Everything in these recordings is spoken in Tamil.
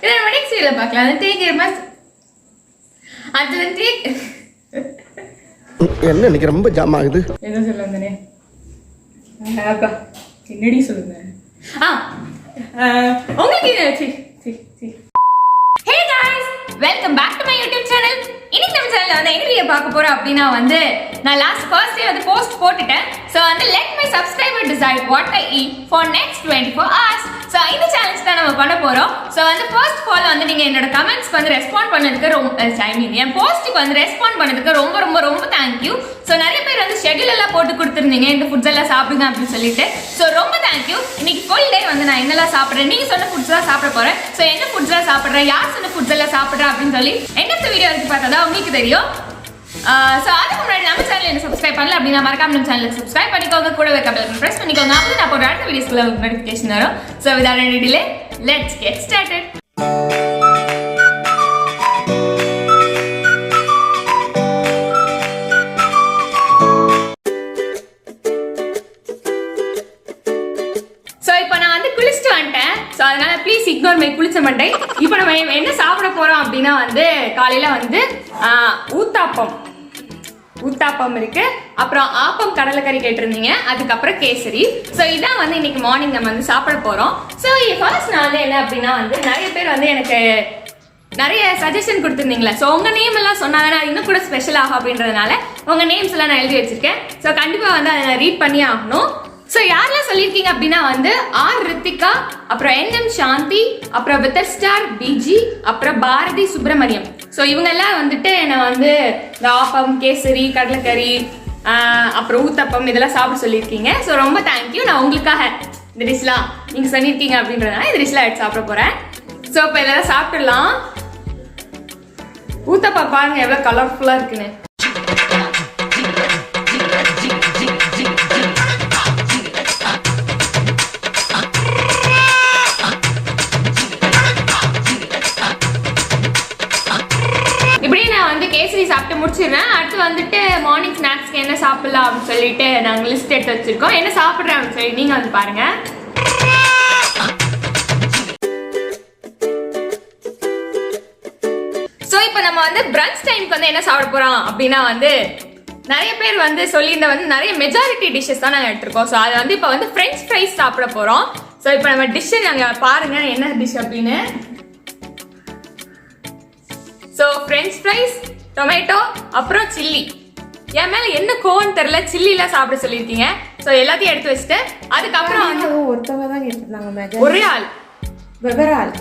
நெக்ஸ்ட் வீடியோல பார்க்கலாம். என்ன இன்னைக்கு ரொம்ப ஜாம் ஆகுது. என்ன சொல்ல வந்தனே என்னடி சொல்லுங்க. உங்களுக்கு hey guys, welcome back to my YouTube channel. இன்னைக்கு நம்ம சேனல்ல வந்து என்ன வீடியோ பார்க்க போறோம் அப்படினா வந்து நான் ஃபர்ஸ்ட் டே வந்து போஸ்ட் போட்டுட்டேன். சோ வந்து let my subscriber decide what I eat for next 24 hours. So இந்த சேலஞ்ச் தான் நம்ம பண்ண போறோம். சோ வந்து ஃபர்ஸ்ட் ஆஃப் ஆல் வந்து நீங்க என்னோட கமெண்ட்ஸ்க்கு வந்து ரெஸ்பாண்ட் பண்ணதுக்கு என் போஸ்ட்க்கு வந்து ரெஸ்பாண்ட் பண்ணதுக்கு ரொம்ப ரொம்ப ரொம்ப தேங்க் யூ. சோ நிறைய பேர் வந்து ஷெட்யூல் எல்லாம் போட்டு கொடுத்துருந்தீங்க இந்த ஃபுட்ஸ் எல்லாம் சாப்பிடுங்க அப்படின்னு சொல்லிட்டு. சோ ரொம்ப தேங்க் யூ. இன்னைக்கு ஃபுல் டே வந்து நான் என்னெல்லாம் சாப்பிடுறேன், நீங்க சொன்ன ஃபுட்ஸ் தான் சாப்பிட போறேன். சோ என்ன ஃபுட்ஸ் எல்லாம் சாப்பிடுறேன், யார் சொன்ன ஃபுட்ஸ் எல்லாம் சாப்பிடுறேன் அப்படின்னு சொல்லி எண்ட் ஆஃப் தி வீடியோ வரைக்கும் பார்த்தா உங்களுக்கு தெரியும். சோ அதுக்கு முன்னாடி நம்ம சேனல் என்ன சப்ஸ்கிரைப் பண்ணல அப்படின்னா மறக்காம நம்ம சேனலுக்கு சப்ஸ்கிரைப் பண்ணிக்கோங்க, கூட பெல் பட்டன் பிரஸ் பண்ணிக்கோங்க. அப்போ நான் போடுற அடுத்த வீடியோஸ்க்குள்ள நோட்டிஃபிகேஷன் வரும். So without any delay, let's get started. So இப்போ நான் வந்து குளிச்சுட்டு வந்துட்டேன். சோ அதனால ப்ளீஸ் இக்னோர் மை குளிச்ச மண்டை. இப்போ நம்ம என்ன சாப்பிட போறோம் அப்படின்னா வந்து காலையில வந்து ஊத்தாப்பம் இருக்கு, அப்புறம் ஆப்பம் கடலைக்கறி கேட்டிருந்தீங்க, அதுக்கப்புறம் கேசரி. ஸோ இதான் வந்து இன்னைக்கு மார்னிங் நம்ம வந்து சாப்பிட போறோம். ஸோ ஃபர்ஸ்ட் நான் வந்து என்ன அப்படின்னா வந்து நிறைய பேர் வந்து எனக்கு நிறைய சஜஷன் கொடுத்துருந்தீங்களா. ஸோ உங்க நேம் எல்லாம் சொன்னாங்கன்னா இன்னும் கூட ஸ்பெஷல் ஆகும் அப்படின்றதுனால உங்க நேம்ஸ் எல்லாம் நான் எழுதி வச்சிருக்கேன். ஸோ கண்டிப்பா வந்து அதை நான் ரீட் பண்ணி ஆகணும். ஸோ யாரெல்லாம் சொல்லியிருக்கீங்க அப்படின்னா வந்து ஆர் ரித்திகா, அப்புறம் என்எம் சாந்தி, அப்புறம் வித்தர் ஸ்டார் பிஜி, அப்புறம் பாரதி சுப்பிரமணியம். ஸோ இவங்க எல்லாம் வந்துட்டு என்னை வந்து இந்த ஆப்பம் கேசரி கடலைக்கறி அப்புறம் ஊத்தப்பம் இதெல்லாம் சாப்பிட சொல்லியிருக்கீங்க. ஸோ ரொம்ப தேங்க்யூ. நான் உங்களுக்காக இந்த டிஷ்லாம் நீங்கள் சொல்லியிருக்கீங்க அப்படின்றதுனால இந்த டிஷ்லாம் எடுத்து சாப்பிட போகிறேன். ஸோ இப்போ இதெல்லாம் சாப்பிட்டுடலாம். ஊத்தப்பம் பாருங்க எவ்வளோ கலர்ஃபுல்லாக இருக்குன்னு. கேசரி சாப்பிட்டு முடிச்சிடுறேன். அடுத்து வந்துட்டு மார்னிங் ஸ்நாக்ஸ்க்கு என்ன சாப்பிடலாம் அப்படின்னு சொல்லிட்டு நாங்கள் லிஸ்ட் எடுத்து வச்சிருக்கோம். என்ன சாப்பிட்றேன் அப்படின்னு சொல்லி நீங்க வந்து பாருங்க. ஸோ இப்போ நம்ம வந்து பிரன்ச் டைமுக்கு வந்து என்ன சாப்பிட போறோம் அப்படின்னா வந்து நிறைய பேர் வந்து சொல்லியிருந்த வந்து நிறைய மெஜாரிட்டி டிஷ்ஷஸ் தான் நாங்கள் எடுத்திருக்கோம். ஸோ அதை வந்து இப்போ வந்து ஃப்ரெஞ்ச் ஃப்ரைஸ் சாப்பிட போறோம். ஸோ இப்போ நம்ம டிஷ்ஷை நாங்கள் பாருங்க என்ன டிஷ் அப்படின்னு. ஸோ ஃப்ரெஞ்ச் ஃப்ரைஸ், டொமேட்டோ, அப்புறம் சில்லி. என் மேல என்ன கோவம் தெரியல, சில்லிலாம் சாப்பிட சொல்லியிருக்கீங்க. ஸோ எல்லாத்தையும் எடுத்து வச்சுட்டு அதுக்கப்புறம் வந்து ஒருத்தவங்க தான் கேட்டிருந்தாங்க. ஒரே ஆள் வெவ்வேறு ஆள்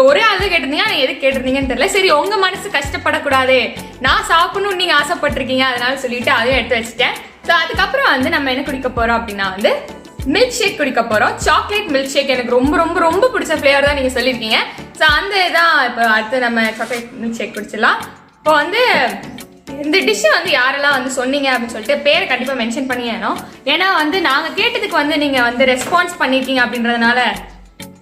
ஒரே ஆள் தான் கேட்டிருந்தீங்க. ஆனால் எதுக்கு கேட்டிருந்தீங்கன்னு தெரியல. சரி உங்க மனசு கஷ்டப்படக்கூடாது, நான் சாப்பிடணும்னு நீங்க ஆசைப்பட்டிருக்கீங்க, அதனால சொல்லிட்டு அதையும் எடுத்து வச்சுட்டேன். ஸோ அதுக்கப்புறம் வந்து நம்ம என்ன குடிக்க போறோம் அப்படின்னா வந்து மில்க் ஷேக் குடிக்க போறோம். சாக்லேட் மில்க் ஷேக் எனக்கு ரொம்ப ரொம்ப ரொம்ப பிடிச்ச ஃபிளேவர் தான் நீங்க சொல்லியிருக்கீங்க. ஸோ அந்த இதான் இப்போ அடுத்து நம்ம சாக்லேட் மில்க் ஷேக் குடிச்சிடலாம். இப்போ வந்து இந்த டிஷ் வந்து யாரெல்லாம் வந்து சொன்னீங்க அப்படின்னு சொல்லிட்டு பேரை கண்டிப்பா மென்ஷன் பண்ணியணும். ஏன்னா வந்து நாங்க கேட்டதுக்கு வந்து நீங்க வந்து ரெஸ்பான்ஸ் பண்ணிருக்கீங்க அப்படின்றதுனால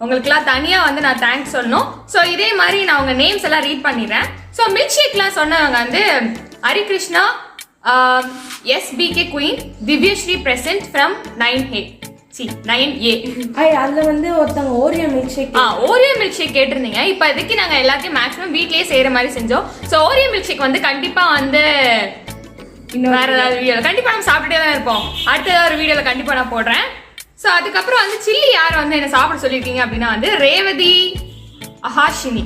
உங்களுக்குலாம் தனியா வந்து நான் தேங்க்ஸ் சொல்லணும். ஸோ இதே மாதிரி நான் உங்க நேம்ஸ் எல்லாம் ரீட் பண்ணிடுறேன். ஸோ மில்க் ஷேக்லாம் சொன்னவங்க வந்து Harikrishna, SBK queen, Divyashree present from 9A. அதுல வந்து ஒருத்தவங்க ஓரியோ மில்க் ஷேக் கேட்டிருந்தீங்க. இப்போ இதுக்கு நாங்க எல்லாத்தையும் மேக்ஸிமம் வீட்லயே செய்யற மாதிரி செஞ்சோம். ஸோ ஓரியோ மில்க் ஷேக் வந்து கண்டிப்பா வந்து வேற ஏதாவது வீடியோ கண்டிப்பா நம்ம சாப்பிட்டுட்டே தான் இருப்போம். அடுத்த ஏதாவது ஒரு வீடியோல கண்டிப்பா நான் போடுறேன். ஸோ அதுக்கப்புறம் வந்து சில்லி யார் வந்து என்ன சாப்பிட சொல்லியிருக்கீங்க அப்படின்னா வந்து ரேவதி அஹாஷினி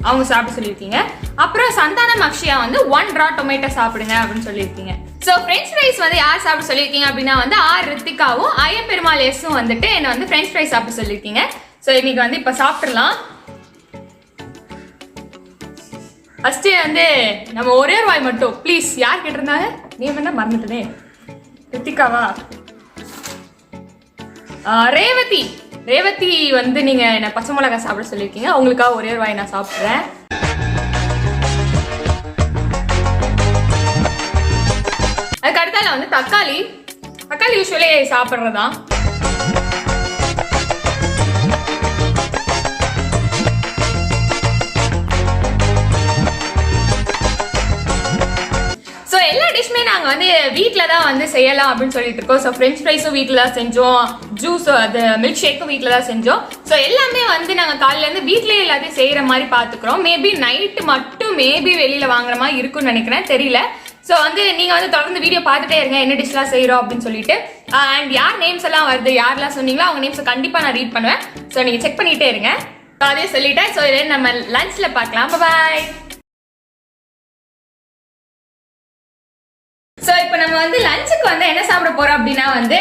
அவங்க சாப்பிட சொல்லியிருக்கீங்க. அப்புறம் சந்தானம் அக்ஷயா வந்து 1 raw டொமேட்டோ சாப்பிடுங்க அப்படின்னு சொல்லியிருக்கீங்க. ஸோ ஃப்ரெஞ்ச் ஃப்ரைஸ் வந்து யார் சாப்பிட சொல்லியிருக்கீங்க அப்படின்னா வந்து ஆர் ரித்திகாவும் ஐயப்பெருமாள் எஸும் வந்துட்டு என்ன வந்து ஃப்ரெஞ்ச் ஃப்ரைஸ் சாப்பிட சொல்லியிருக்கீங்க. ஸோ இன்னைக்கு வந்து இப்போ சாப்பிட்றலாம். ஃபர்ஸ்ட் வந்து நம்ம ஒரே ஒரு வாய் மட்டும் ப்ளீஸ். யார் கேட்டிருந்தாங்க நீ என்ன மறந்துட்டனே, ரித்திகாவா? ரேவதி வந்து நீங்க என்ன பச்சை மிளகாய் சாப்பிட சொல்லியிருக்கீங்க. உங்களுக்காக ஒரே ஒரு வாய் நான் சாப்பிட்றேன். அதுக்கு அடுத்தால வந்து தக்காளி யூஸ்வலி சாப்பிட்றதா. எல்லா டிஷ்மே நாங்க வந்து வீட்ல தான் வந்து செய்யலாம் அப்படின்னு சொல்லிட்டு இருக்கோம். ஸோ ஃப்ரெஞ்ச் ஃப்ரைஸும் வீட்டில் தான் செஞ்சோம், ஜூஸ் அது மில்க் ஷேக்கும் வீட்டில் தான் செஞ்சோம். ஸோ எல்லாமே வந்து நாங்கள் காலையிலேருந்து வீட்லேயே எல்லாத்தையும் செய்கிற மாதிரி பார்த்துக்குறோம். மேபி நைட்டு மட்டும் மேபி வெளியில் வாங்குற மாதிரி இருக்கும்னு நினைக்கிறேன், தெரியல. ஸோ வந்து நீங்கள் வந்து தொடர்ந்து வீடியோ பார்த்துட்டே இருங்க என்ன டிஷ்லாம் செய்கிறோம் அப்படின்னு சொல்லிட்டு. அண்ட் யார் நேம்ஸ் எல்லாம் வருது, யாரெல்லாம் சொன்னீங்களோ அவங்க நேம்ஸை கண்டிப்பாக நான் ரீட் பண்ணுவேன். ஸோ நீங்கள் செக் பண்ணிகிட்டே இருங்க. அதே சொல்லிட்டேன். ஸோ இதை நம்ம லஞ்சில் பார்க்கலாம். பாய். ஸோ இப்போ நம்ம வந்து லஞ்சுக்கு வந்து என்ன சாப்பிட போறோம் அப்படின்னா வந்து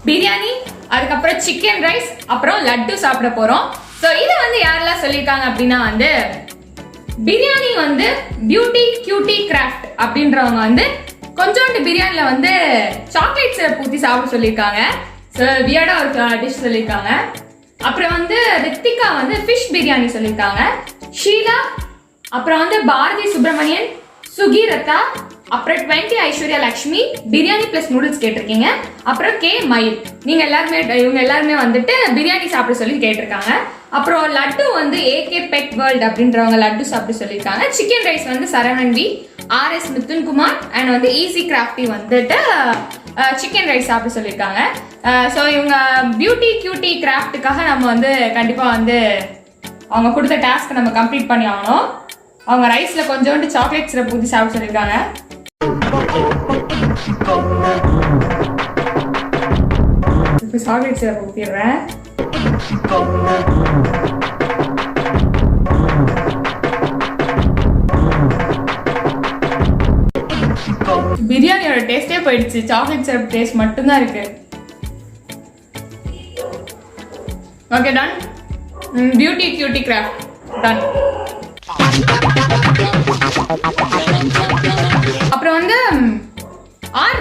பிரியாணி, அதுக்கப்புறம் சிக்கன் ரைஸ், அப்புறம் லட்டு சாப்பிட போறோம். ஸோ இதை வந்து யாரெல்லாம் சொல்லியிருக்காங்க அப்படின்னா வந்து பிரியாணி வந்து பியூட்டி கியூட்டி கிராஃப்ட் அப்படின்றவங்க வந்து கொஞ்சோண்டு பிரியாணில வந்து சாக்லேட் சிரப் ஊற்றி சாப்பிட சொல்லியிருக்காங்க. ஸோ வியர்டா ஒரு டிஷ் சொல்லியிருக்காங்க. அப்புறம் வந்து ரித்திகா வந்து ஃபிஷ் பிரியாணி சொல்லியிருக்காங்க. ஷீலா, அப்புறம் வந்து பாரதி சுப்பிரமணியன், சுகீரதா, அப்புறம் 20 ஐஸ்வர்யா லட்சுமி பிரியாணி பிளஸ் நூடுல்ஸ் கேட்டிருக்கீங்க. அப்புறம் கே மயில், நீங்க எல்லாருமே இவங்க எல்லாருமே வந்துட்டு பிரியாணி சாப்பிட சொல்லி கேட்டிருக்காங்க. அப்புறம் லட்டு வந்து ஏகே பெட் வேர்ல்ட் அப்படின்றவங்க லட்டு சாப்பிட சொல்லியிருக்காங்க. சிக்கன் ரைஸ் வந்து சரவணன் வி, RS மிதுன்குமார் அண்ட் வந்து ஈஸி கிராஃப்டி வந்துட்டு சிக்கன் ரைஸ் சாப்பிட சொல்லியிருக்காங்க. ஸோ இவங்க பியூட்டி கியூட்டி கிராஃப்ட்டுக்காக நம்ம வந்து கண்டிப்பாக வந்து அவங்க கொடுத்த டாஸ்க்கை நம்ம கம்ப்ளீட் பண்ணி ஆகணும். அவங்க ரைஸ்ல கொஞ்சோண்டு சாக்லேட் சிரப் ஊற்றி சாப்பிட சொல்லியிருக்காங்க. இப்போ சாக்லேட் சிரப் ஊற்றிடுறேன். பிரியாணியோட டேஸ்டே போயிடுச்சு, சாக்லேட் சிரப் டேஸ்ட் மட்டும்தான் இருக்கு. Okay done. Beauty cutie craft done. அப்புறம் வந்து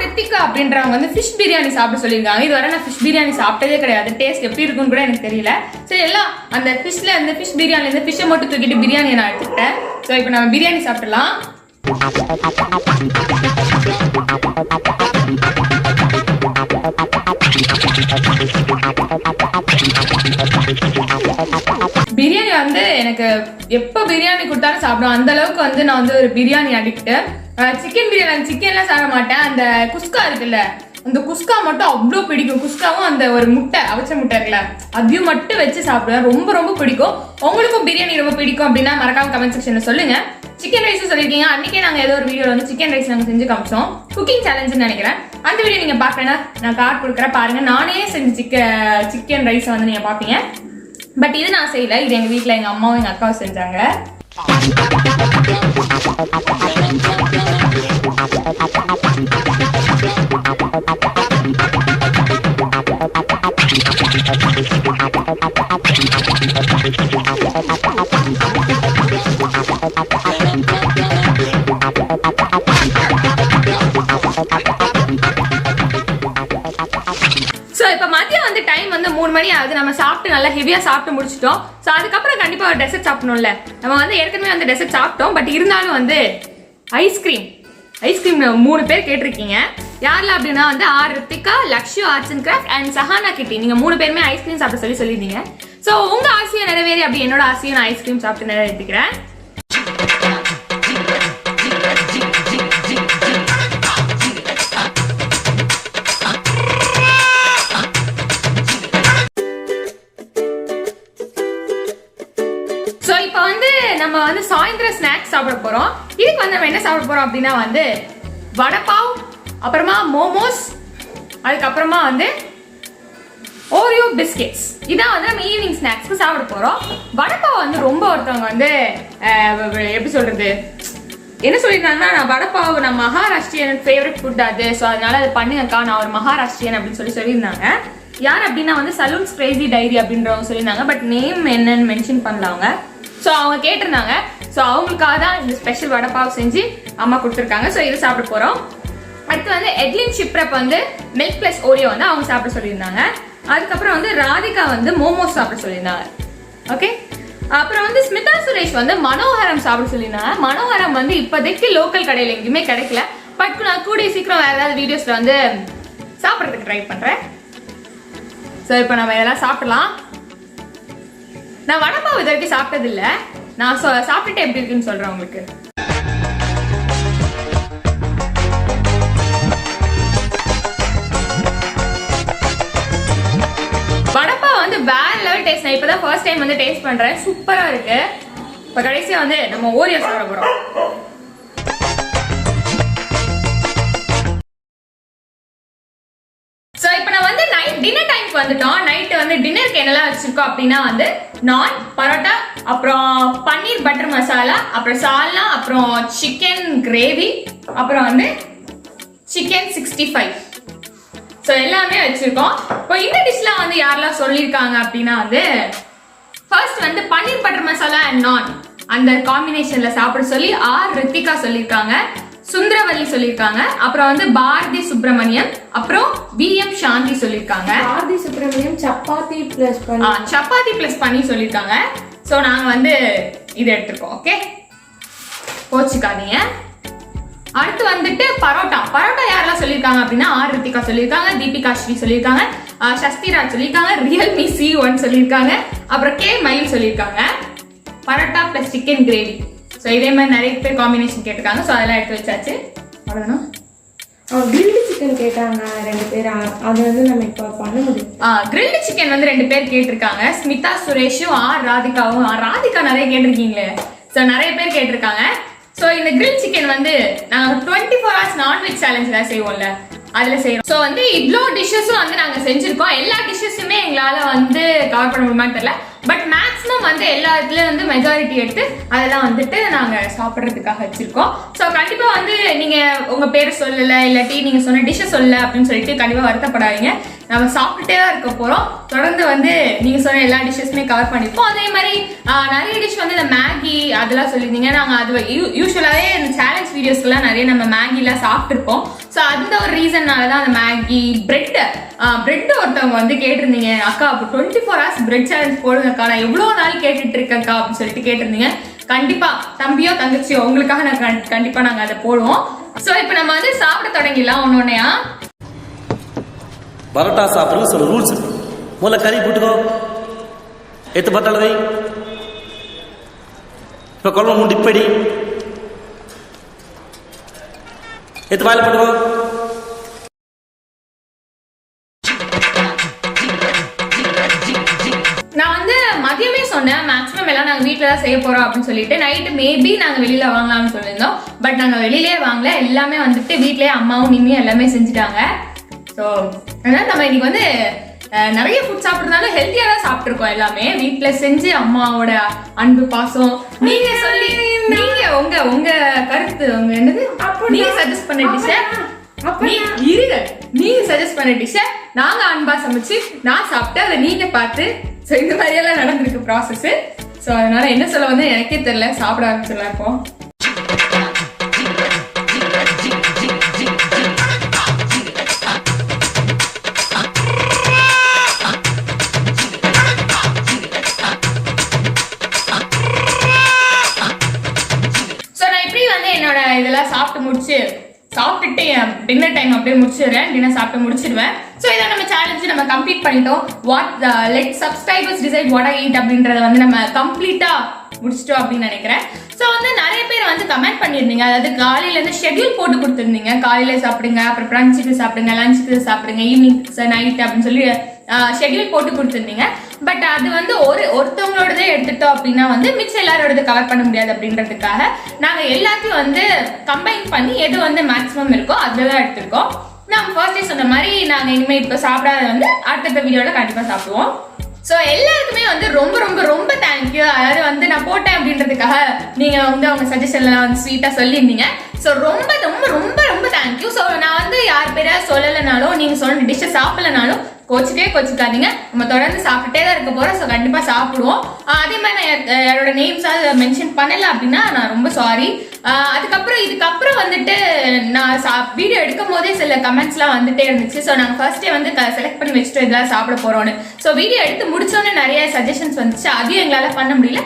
ரித்திகா அப்படின்றவங்க வந்து ஃபிஷ் பிரியாணி சாப்பிட சொல்லியிருக்காங்க. இதுவரை நான் ஃபிஷ் பிரியாணி சாப்பிட்டதே கிடையாது. டேஸ்ட் எப்படி இருக்குன்னு கூட எனக்கு தெரியல. சரி எல்லாம் அந்த ஃபிஷ்ல இந்த ஃபிஷ் பிரியாணில இருந்து ஃபிஷ்ஷை மட்டும் தூக்கிட்டு பிரியாணியை நான் எடுத்துக்கிட்டேன். ஸோ இப்போ நம்ம பிரியாணி சாப்பிடலாம். பிரியாணி வந்து எனக்கு எப்போ பிரியாணி கொடுத்தாலும் சாப்பிடுவேன். அந்த அளவுக்கு வந்து நான் வந்து ஒரு பிரியாணி அடிக்ட். சிக்கன் பிரியாணி சிக்கன்லாம் சாப்பிட மாட்டேன். அந்த குஸ்கா இருக்குல்ல, அந்த குஸ்கா மட்டும் அவ்வளோ பிடிக்கும். குஸ்காவும் அந்த ஒரு முட்டை, அவிச்ச முட்டை இருக்குல்ல, அதையும் மட்டும் வச்சு சாப்பிடுவேன். ரொம்ப ரொம்ப பிடிக்கும். உங்களுக்கும் பிரியாணி ரொம்ப பிடிக்கும் அப்படின்னா மறக்காம கமெண்ட் செக்ஷன்ல சொல்லுங்க. சிக்கன் ரைஸும் சொல்லியிருக்கீங்க. அன்னைக்கே நாங்கள் ஏதோ ஒரு வீடியோவில் வந்து சிக்கன் ரைஸ் நாங்கள் செஞ்சு காமிச்சோம், குக்கிங் சேலஞ்சுன்னு நினைக்கிறேன். அந்த வீடியோ நீங்கள் பார்க்கலன்னா நான் கார்டு கொடுக்குறேன் பாருங்க. நானே செஞ்ச சிக்கன் ரைஸை வந்து நீங்கள் பார்ப்பீங்க. பட் இது நான் செய்யல, இது எங்கள் வீட்டில் எங்கள் அம்மாவும் எங்கள் அக்காவும் செஞ்சாங்க. ஸோ இப்போ மதியம் வந்து டைம் வந்து 3 மணி ஆகுது. நம்ம சாப்பிட்டு நல்லா ஹெவியாக சாப்பிட்டு முடிச்சிட்டோம். ஸோ அதுக்கப்புறம் கண்டிப்பாக ஒரு டெசர்ட் சாப்பிடணும்ல. நம்ம வந்து ஏற்கனவே வந்து டெசர்ட் சாப்பிட்டோம். பட் இருந்தாலும் வந்து ஐஸ்கிரீம் 3 பேர் கேட்டிருக்கீங்க. யாரில் அப்படின்னா வந்து ரித்திகா, லக்ஷ்யூ arts and craft and Sahana கிட்டி, நீங்கள் 3 பேருமே ஐஸ்கிரீம் சாப்பிட சொல்லியிருந்தீங்க. ஸோ உங்கள் ஆசையை நிறைவேறி அப்படி என்னோட ஆசையை நான் ஐஸ்கிரீம் சாப்பிட்டு நிறைவேற்றிக்கிறேன். நம்ம வந்து சாயந்தரம் ஸ்நாக்ஸ் சாப்பிட போறோம். இதுக்கு வந்து நம்ம என்ன சாப்பிட போறோம் அப்படின்னா வந்து வடப்பாவ், அப்புறமா மோமோஸ், அதுக்கப்புறமா வந்து ஓரியோ பிஸ்கெட்ஸ். இதான் வந்து நம்ம ஈவினிங் ஸ்நாக்ஸ்க்கு சாப்பிட போறோம். வடப்பாவ் வந்து ரொம்ப ஒருத்தவங்க வந்து எப்படி சொல்றது, என்ன சொல்லியிருந்தாங்கன்னா, நான் வடப்பாவ் நான் மகாராஷ்டிரியன் ஃபேவரட் ஃபுட் அது, ஸோ அதனால அது பண்ணுங்கக்கா, நான் ஒரு மகாராஷ்டிரியன் அப்படின்னு சொல்லியிருந்தாங்க. யார் அப்படின்னா வந்து சலூன்ஸ் கிரேசி டைரி அப்படின்றவங்க சொல்லியிருந்தாங்க. பட் நேம் என்னன்னு மென்ஷன் பண்ணலாங்க. ஸோ அவங்க கேட்டிருந்தாங்க. ஸோ அவங்களுக்காக தான் இந்த ஸ்பெஷல் வடப்பாவ் செஞ்சு அம்மா கொடுத்துருக்காங்க. ஸோ இது சாப்பிட போகிறோம். அடுத்து வந்து எட்லின் ஷிப்ரப் வந்து மில்க் பிளஸ் ஓரியோ வந்து அவங்க சாப்பிட சொல்லியிருந்தாங்க. அதுக்கப்புறம் வந்து ராதிகா வந்து மோமோஸ் சாப்பிட சொல்லியிருந்தாங்க. ஓகே. அப்புறம் வந்து ஸ்மிதா சுரேஷ் வந்து மனோகரம் சாப்பிட சொல்லியிருந்தாங்க. மனோகரம் வந்து இப்போதைக்கு லோக்கல் கடையில் எங்கேயுமே கிடைக்கல. பட் நான் கூடிய சீக்கிரம் வேறு ஏதாவது வீடியோஸில் வந்து சாப்பிட்றதுக்கு ட்ரை பண்ணுறேன். ஸோ இப்போ நம்ம இதெல்லாம் சாப்பிடலாம். நான் வடப்பாவ் இது வரைக்கும் சாப்பிட்டது இல்லை. நான் சாப்பிட்டுட்டு எப்படி இருக்குன்னு சொல்றேன் உங்களுக்கு. நான் இப்பதான் ஃபர்ஸ்ட் டைம் வந்து டேஸ்ட் பண்றேன். சூப்பரா இருக்கு. இப்ப கடைசியா வந்து நம்ம ஓரியோ சாப்பிட போறோம். சோ இப்போ நான் வந்து நைட் டின்னர் டைம்க்கு வந்துட்டோம். நைட் வந்து டின்னருக்கு என்னெல்லாம் வச்சிருக்கோம் அப்படின்னா வந்து நான், பரோட்டா, அப்புறம் பன்னீர் பட்டர் மசாலா, அப்புறம் சால்னா, அப்புறம் சிக்கன் கிரேவி, அப்புறம் வந்து சிக்கன் 65. ஸோ எல்லாமே வச்சிருக்கோம். இப்போ இந்த டிஷ்லாம் வந்து யாரெல்லாம் சொல்லியிருக்காங்க அப்படின்னா வந்து ஃபர்ஸ்ட் வந்து பன்னீர் பட்டர் மசாலா அண்ட் நான் அந்த காம்பினேஷன்ல சாப்பிட சொல்லி ரித்திகா சொல்லியிருக்காங்க, சுந்தரவல்லி சொல்லியிருக்காங்க, அப்புறம் வந்து பாரதி சுப்பிரமணியம், அப்புறம் விஎம் சாந்தி சொல்லியிருக்காங்க. பாரதி சுப்பிரமணியம் சப்பாத்தி பிளஸ் பண்ணி சொல்லியிருக்காங்க. ஸோ நாங்கள் வந்து இதை எடுத்துருக்கோம். ஓகே, கோச்சிக்காதீங்க. அடுத்து வந்துட்டு பரோட்டா யாரெல்லாம் சொல்லியிருக்காங்க அப்படின்னா ரித்திகா சொல்லியிருக்காங்க, தீபிகா ஸ்ரீ சொல்லியிருக்காங்க, சஸ்திராஜ் சொல்லியிருக்காங்க, ரியல்மி C1 சொல்லியிருக்காங்க, அப்புறம் கே மயில் சொல்லியிருக்காங்க. Parotta plus chicken gravy. So இதே மாதிரி நிறைய பேர் காம்பினேஷன் கேட்டிருக்காங்க. ஸோ அதெல்லாம் எடுத்து வச்சாச்சு. அவ்வளோதானா? கிரில்டு சிக்கன் கேட்டாங்க 2 பேர். அது வந்து நம்ம இப்போ பண்ண முடியும். கிரில்டு சிக்கன் வந்து 2 பேர் கேட்டிருக்காங்க. ஸ்மிதா சுரேஷும் ராதிகாவும். ராதிகா நிறைய கேட்டிருக்கீங்களே. ஸோ நிறைய பேர் கேட்டிருக்காங்க. ஸோ இந்த கிரில் சிக்கன் வந்து நாங்கள் 24 hours நான்வெஜ் சேலஞ்சில் செய்வோம்ல, அதில் செய்யறோம். ஸோ வந்து இவ்வளோ டிஷ்ஷஸும் வந்து நாங்கள் செஞ்சுருக்கோம். எல்லா டிஷ்ஷஸுமே எங்களால் வந்து கவர் பண்ண முடியுமான்னு தெரியல. பட் மேக்ஸிமம் வந்து எல்லா இதுலேயும் வந்து மெஜாரிட்டி எடுத்து அதெல்லாம் வந்துட்டு நாங்கள் சாப்பிட்றதுக்காக வச்சுருக்கோம். ஸோ கண்டிப்பாக வந்து நீங்கள் உங்கள் பேரை சொல்லலை, இல்லாட்டி நீங்கள் சொன்ன டிஷ்ஷை சொல்லலை அப்படின்னு சொல்லிட்டு கண்டிப்பாக வருத்தப்படாதீங்க. நம்ம சாப்பிட்டுட்டே தான் இருக்க போகிறோம். தொடர்ந்து வந்து நீங்கள் சொன்ன எல்லா டிஷ்ஷஸுமே கவர் பண்ணிப்போம். அதே மாதிரி நிறைய டிஷ் வந்து இந்த மேகி அதெல்லாம் சொல்லியிருந்தீங்க. நாங்கள் அது யூஸ்வலாகவே இந்த சேலஞ்ச் வீடியோஸ்க்கெல்லாம் நிறைய நம்ம மேகிலாம் சாப்பிட்ருப்போம். ஸோ அந்த ஒரு ரீசன்னால தான் அந்த மேகி பிரெட் ஒருத்தவங்க வந்து கேட்டிருந்தீங்க, அக்கா அப்போ 24 hours பிரெட் சேலஞ்ச் போடுங்கக்கா, நான் எவ்வளோ நாள் கேட்டுட்டு இருக்கேன்க்கா அப்படின்னு சொல்லிட்டு கேட்டிருந்தீங்க. கண்டிப்பா தம்பியோ தங்கச்சியோ உங்களுக்காக கண்டிப்பா நாங்க அதை போடுவோம். ஸோ இப்போ நம்ம வந்து சாப்பிட தொடங்கிடலாம் ஒன்னொன்னையா. பரோட்டா சாப்பிட்றது சில ரூல்ஸ் இருக்கு. முதல்ல கறி போட்டுக்கோ, எத்து பத்தாளவை இப்போ குழம்பு மூணு டிப்படி எத்து வாயில் போட்டுக்கோ. நான் வந்து மதியமே சொன்னேன் மேக்ஸிமம் எல்லாம் நாங்கள் வீட்டில் தான் செய்ய போகிறோம் அப்படின்னு சொல்லிட்டு. நைட்டு மேபி நாங்கள் வெளியில் வாங்கலாம்னு சொல்லியிருந்தோம். பட் நாங்கள் வெளியிலே வாங்கல, எல்லாமே வந்துட்டு வீட்லேயே அம்மாவும் நிம்மியும் எல்லாமே செஞ்சுட்டாங்க. ஸோ அதனால் நம்ம இன்னைக்கு வந்து நிறைய ஃபுட் சாப்பிட்றதுனால ஹெல்த்தியாக தான் சாப்பிட்ருக்கோம். எல்லாமே வீட்டில் செஞ்சு அம்மாவோட அன்பு பாசம். நீங்கள் சொல்லி நீங்கள் உங்கள் கருத்து என்னது நீங்கள் சஜஸ்ட் பண்ண டிஷ்ஷை நீங்க சஜஸ்ட் பண்ண டிஷ்ஷை நாங்க அன்பா சமைச்சு நான் சாப்பிட்டு அதை நீங்க பார்த்து. ஸோ இந்த மாதிரியெல்லாம் நடந்திருக்கு ப்ராசஸ். ஸோ அதனால என்ன சொல்ல வந்து எனக்கே தெரியல. சாப்பிட ஆரம்பிச்சிடலாம் இப்போ. என்னோட இதெல்லாம் சாப்பிட்டுட்டு என் டின்னர் டைம் அப்படியே முடிச்சிடுறேன். டின்னர் சாப்பிட்டு முடிச்சிடுவேன். ஸோ இதை நம்ம சேலஞ்சு நம்ம கம்ப்ளீட் பண்ணிட்டோம். Let subscribers decide what I eat அப்படின்றத வந்து நம்ம கம்ப்ளீட்டா முடிச்சிட்டோம் அப்படின்னு நினைக்கிறேன். ஸோ வந்து நிறைய பேர் வந்து கமெண்ட் பண்ணியிருந்தீங்க. அதாவது காலையிலேருந்து ஷெட்யூல் போட்டு கொடுத்துருந்தீங்க. காலையில் சாப்பிடுங்க, அப்புறம் பிரஞ்சுக்கு சாப்பிடுங்க, லஞ்சுக்கு சாப்பிடுங்க, ஈவினிங் நைட் அப்படின்னு சொல்லி ஷெட்யூல் போட்டு கொடுத்துருந்தீங்க. பட் அது வந்து ஒருத்தவங்களோடதே எடுத்துட்டோம் அப்படின்னா வந்து மிச்சம் எல்லாரோடது கவர் பண்ண முடியாது அப்படின்றதுக்காக நாங்கள் எல்லாத்தையும் வந்து கம்பைன் பண்ணி எது வந்து மேக்ஸிமம் இருக்கோ அதில் தான் எடுத்திருக்கோம். நான் ஃபர்ஸ்டே சொன்ன மாதிரி நாங்கள் இனிமேல் இப்போ சாப்பிடாத வந்து அடுத்த வீடியோவில் கண்டிப்பாக சாப்பிடுவோம். ஸோ எல்லாருக்குமே வந்து ரொம்ப ரொம்ப ரொம்ப தேங்க்யூ. அதாவது வந்து நான் போட்டேன் அப்படின்றதுக்காக நீங்கள் வந்து அவங்க சஜஷன்லாம் வந்து ஸ்வீட்டாக சொல்லியிருந்தீங்க. ஸோ ரொம்ப ரொம்ப ரொம்ப ரொம்ப தேங்க்யூ. ஸோ நான் வந்து யார் பேரை சொல்லலைனாலும் நீங்கள் சொன்ன டிஷ்ஷை சாப்பிடலனாலும் கோச்சிக்காதீங்க. நம்ம தொடர்ந்து சாப்பிட்டே தான் இருக்க போகிறோம். ஸோ கண்டிப்பாக சாப்பிடுவோம். அதே மாதிரி நான் என்னோட நேம்ஸாக மென்ஷன் பண்ணலை அப்படின்னா நான் ரொம்ப சாரி. இதுக்கப்புறம் வந்துட்டு நான் வீடியோ எடுக்கும் போதே சில கமெண்ட்ஸ்லாம் வந்துட்டே இருந்துச்சு. ஸோ நாங்கள் ஃபர்ஸ்டே வந்து செலக்ட் பண்ணி வச்சுட்டு இதெல்லாம் சாப்பிட போகிறோன்னு. ஸோ வீடியோ எடுத்து முடிச்சோன்னே நிறைய சஜஷன்ஸ் வந்துச்சு. அதையும் எங்களால் பண்ண முடியல.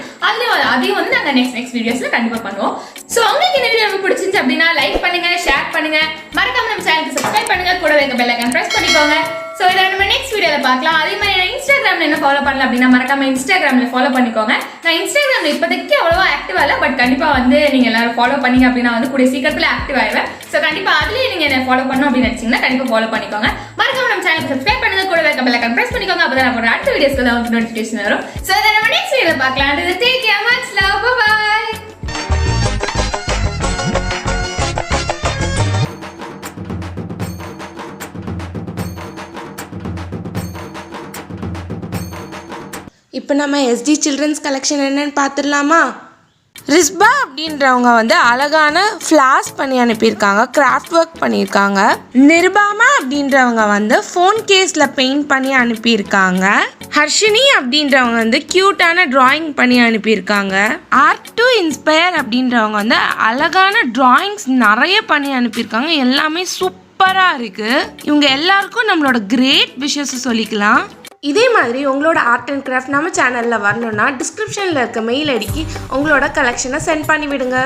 அதையும் வந்து நாங்கள் நெக்ஸ்ட் வீடியோஸில் கண்டிப்பாக பண்ணுவோம். ஸோ உங்களுக்கு இந்த வீடியோ ரொம்ப பிடிச்சிருந்துச்சு அப்படின்னா லைக் பண்ணுங்க, ஷேர் பண்ணுங்க, மறக்காம நம்ம சேனலுக்கு சப்ஸ்கிரைப் பண்ணுங்க, கூட பெல் ஐகான் பிரஸ் பண்ணிக்கோங்க. ஸோ இதை நம்ம நெக்ஸ்ட் வீடியோவில் பார்க்கலாம். அதே மாதிரி நான் இன்ஸ்டாகிராமில் என்ன ஃபாலோ பண்ணல அப்படின்னா மறக்காம இன்ஸ்டாகிராமில் ஃபாலோ பண்ணிக்கோங்க. நான் இன்ஸ்டாகிராமில் இப்போதைக்கு அவ்வளோவா ஆக்டிவ் ஆகல, பட் கண்டிப்பாக வந்து நீங்கள் எல்லாரும் ஃபாலோ பண்ணீங்க அப்படின்னா வந்து கூடிய சீக்கிரத்தில் ஆக்டிவ் ஆயிடுவேன். ஸோ கண்டிப்பாக அதுலேயே நீங்கள் என்ன ஃபாலோ பண்ணணும் அப்படின்னு நினச்சிங்கன்னா கண்டிப்பாக ஃபாலோ பண்ணிக்கோங்க. மறக்காம நம்ம சேனலுக்கு சப்ஸ்கிரைப் பண்ணுங்க, கூட இருக்க பெல் ஐகான் பிரஸ் பண்ணிக்கோங்க. அப்போ தான் நம்ம அடுத்த வீடியோஸ்க்கு தான் உங்களுக்கு நோட்டிஃபிகேஷன் வரும். ஸோ இதை நம்ம நெக்ஸ்ட் வீடியோவில் பார்க்கலாம். Take care, much love, bye. இப்போ நம்ம எஸ்டி சில்ட்ரன்ஸ் கலெக்ஷன் என்னன்னு பார்த்துடலாமா? ரிஸ்பா அப்படின்றவங்க வந்து அழகான ஃப்ளாஸ் பண்ணி அனுப்பியிருக்காங்க, கிராஃப்ட் ஒர்க் பண்ணியிருக்காங்க. நிர்பாமா அப்படின்றவங்க வந்து ஃபோன் கேஸில் பெயிண்ட் பண்ணி அனுப்பியிருக்காங்க. ஹர்ஷினி அப்படின்றவங்க வந்து க்யூட்டான டிராயிங் பண்ணி அனுப்பியிருக்காங்க. ஆர்ட் டு இன்ஸ்பயர் அப்படின்றவங்க வந்து அழகான டிராயிங்ஸ் நிறைய பண்ணி அனுப்பியிருக்காங்க. எல்லாமே சூப்பராக இருக்குது. இவங்க எல்லாருக்கும் நம்மளோட கிரேட் விஷஸ் சொல்லிக்கலாம். இதே மாதிரி உங்களோட ஆர்ட் அண்ட் கிராஃப்ட் நம்ம சேனலில் வரணுன்னா டிஸ்கிரிப்ஷனில் இருக்க மெயில் ஐடிக்கு உங்களோட கலெக்ஷனை சென்ட் பண்ணி விடுங்க.